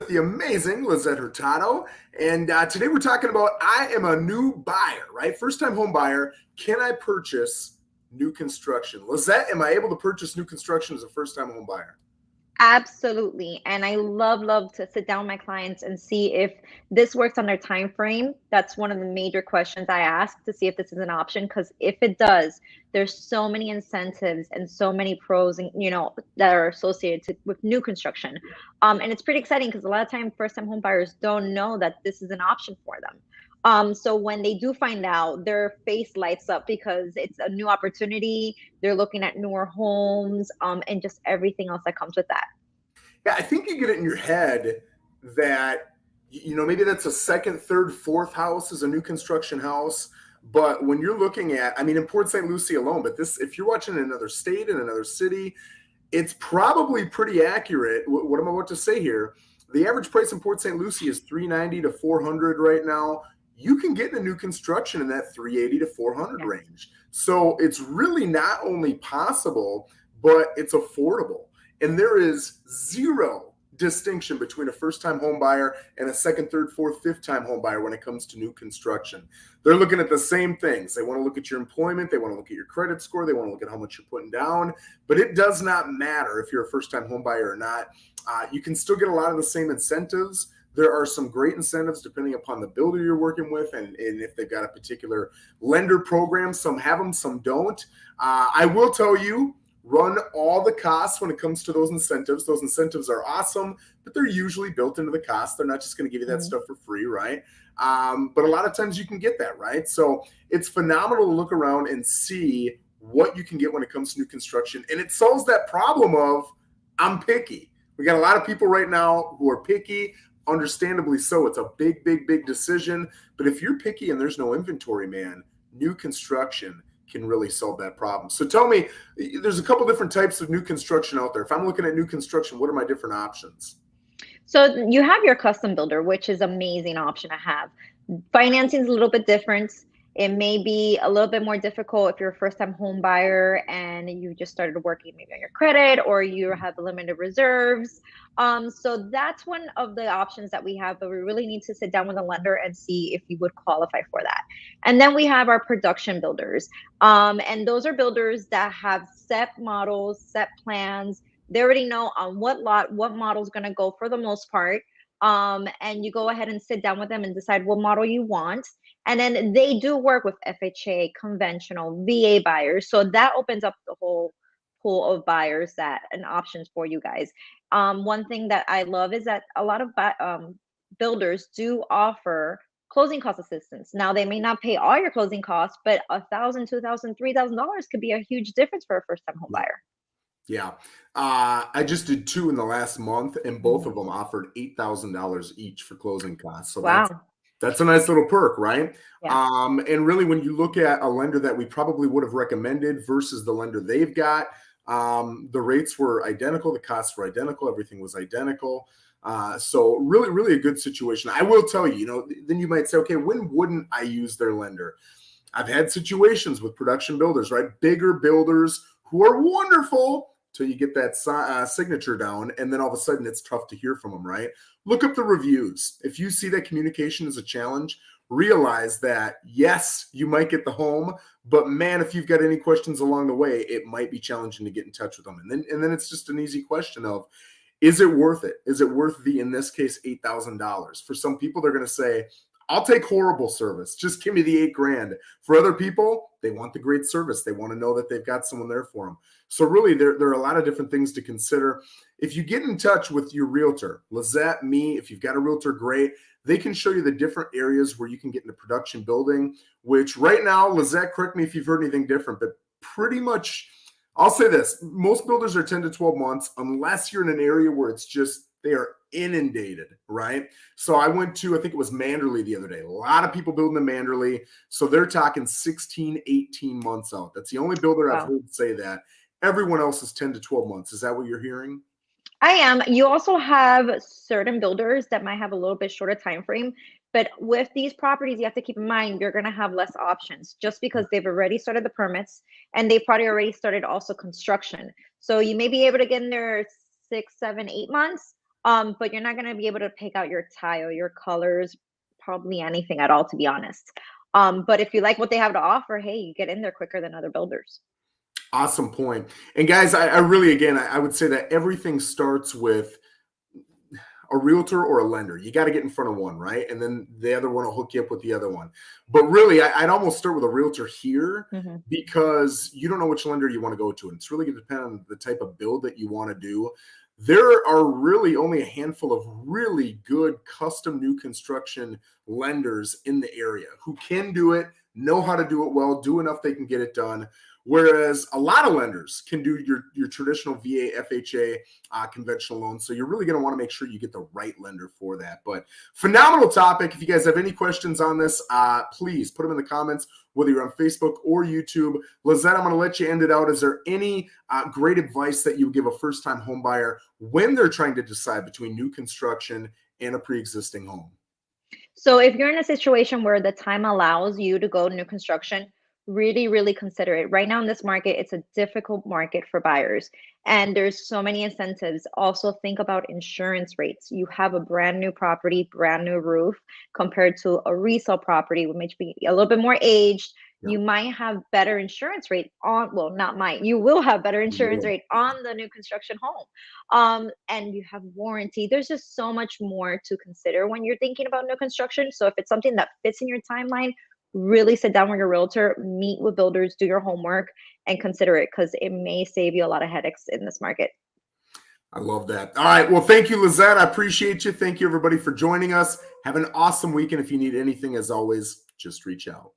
The amazing Lissette Hurtado. And today we're talking about I am a new buyer, right? First time home buyer. Can I purchase new construction? Lissette, am I able to purchase new construction as a first time home buyer? Absolutely. And I love to sit down with my clients and see if this works on their time frame. That's one of the major questions I ask to see if this is an option. Because if it does, there's so many incentives and so many pros and that are with new construction. And it's pretty exciting because a lot of time first time home buyers don't know that this is an option for them. So when they do find out, their face lights up because it's a new opportunity. They're looking at newer homes, and just everything else that comes with that. Yeah, I think you get it in your head that, maybe that's a second, third, fourth house is a new construction house. But when you're looking at, I mean, in Port St. Lucie alone, but this, if you're watching in another state, in another city, it's probably pretty accurate. What I'm about to say here, the average price in Port St. Lucie is 390 to 400 right now. You can get a new construction in that 380 to 400 Yes. range. So it's really not only possible, but it's affordable. And there is zero distinction between a first time home buyer and a second, third, fourth, fifth time home buyer when it comes to new construction. They're looking at the same things. They want to look at your employment, they want to look at your credit score, they want to look at how much you're putting down. But it does not matter if you're a first time home buyer or not. You can still get a lot of the same incentives. There are some great incentives depending upon the builder you're working with and if they've got a particular lender program. Some have them, some don't. I will tell you, run all the costs when it comes to those incentives. Those incentives are awesome, but they're usually built into the cost. They're not just going to give you that Mhm. stuff for free, right? But a lot of times you can get that, right? So it's phenomenal to look around and see what you can get when it comes to new construction. And it solves that problem of I'm picky. We got a lot of people right now who are picky, understandably so. It's a big decision. But if you're picky and there's no inventory, man, new construction can really solve that problem. So tell me, there's a couple different types of new construction out there. If I'm looking at new construction, what are my different options? So you have your custom builder, which is amazing option to have. Financing is a little bit different. It may be a little bit more difficult if you're a first time home buyer and you just started working maybe on your credit or you have limited reserves. So that's one of the options that we have, but we really need to sit down with a lender and see if you would qualify for that. And then we have our production builders. And those are builders that have set models, set plans. They already know on what lot, what model is going to go for the most part. And you go ahead and sit down with them and decide what model you want. And then they do work with FHA, conventional, VA buyers. So that opens up the whole pool of buyers that and options for you guys. One thing that I love is that a lot of builders do offer closing cost assistance. Now they may not pay all your closing costs, but $1,000, $2,000, $3,000 could be a huge difference for a first time home Yeah. buyer. Yeah. I just did two in the last month, and both Mhm. of them offered $8,000 each for closing costs. So Wow. that's a nice little perk, right? Yeah. And really, when you look at a lender that we probably would have recommended versus the lender they've got, the rates were identical, the costs were identical, everything was identical. So really a good situation. I will tell you, then you might say, okay, when wouldn't I use their lender? I've had situations with production builders, right? Bigger builders who are wonderful till you get that signature down, and then all of a sudden it's tough to hear from them, right? Look up the reviews. If you see that communication is a challenge, realize that yes, you might get the home, but man, if you've got any questions along the way, it might be challenging to get in touch with them. And then it's just an easy question of, is it worth it? Is it worth the, in this case, $8,000? For some people, they're going to say, I'll take horrible service. Just give me the 8 grand. For other people, they want the great service. They want to know that they've got someone there for them. So really, there are a lot of different things to consider. If you get in touch with your realtor, Lissette, me, if you've got a realtor, great. They can show you the different areas where you can get into production building, which right now, Lissette, correct me if you've heard anything different, but pretty much, I'll say this, most builders are 10 to 12 months, unless you're in an area where it's just, they are inundated, right? So I went to, I think it was Manderley the other day. A lot of people building in Manderley. So they're talking 16, 18 months out. That's the only builder I've Wow. heard say that. Everyone else is 10 to 12 months. Is that what you're hearing? I am. You also have certain builders that might have a little bit shorter time frame, but with these properties, you have to keep in mind you're going to have less options just because they've already started the permits and they've probably already started also construction. So you may be able to get in there 6, 7, 8 months. But you're not going to be able to pick out your tile, your colors, probably anything at all, to be honest. But if you like what they have to offer, hey, you get in there quicker than other builders. Awesome point. And guys, I really, again, I would say that everything starts with a realtor or a lender. You got to get in front of one, right? And then the other one will hook you up with the other one. But really, I'd almost start with a realtor here because you don't know which lender you want to go to. And it's really going to depend on the type of build that you want to do. There are really only a handful of really good custom new construction lenders in the area who can do it, know how to do it well, do enough they can get it done. Whereas a lot of lenders can do your traditional VA, FHA, conventional loans. So you're really going to want to make sure you get the right lender for that. But phenomenal topic. If you guys have any questions on this, please put them in the comments, whether you're on Facebook or YouTube. Lissette, I'm going to let you end it out. Is there any great advice that you would give a first-time home buyer when they're trying to decide between new construction and a pre-existing home? So if you're in a situation where the time allows you to go new construction, really, really consider it. Right now in this market, it's a difficult market for buyers, and there's so many incentives. Also, think about insurance rates. You have a brand new property, brand new roof, compared to a resale property, which may be a little bit more aged. Yeah. You might have better insurance rate on, well, not might, you will have better insurance Yeah. rate on the new construction home. And you have warranty. There's just so much more to consider when you're thinking about new construction. So if it's something that fits in your timeline, really sit down with your realtor, meet with builders, do your homework, and consider it, because it may save you a lot of headaches in this market. I love that. All right. Well, thank you, Lissette. I appreciate you. Thank you, everybody, for joining us. Have an awesome weekend. If you need anything, as always, just reach out.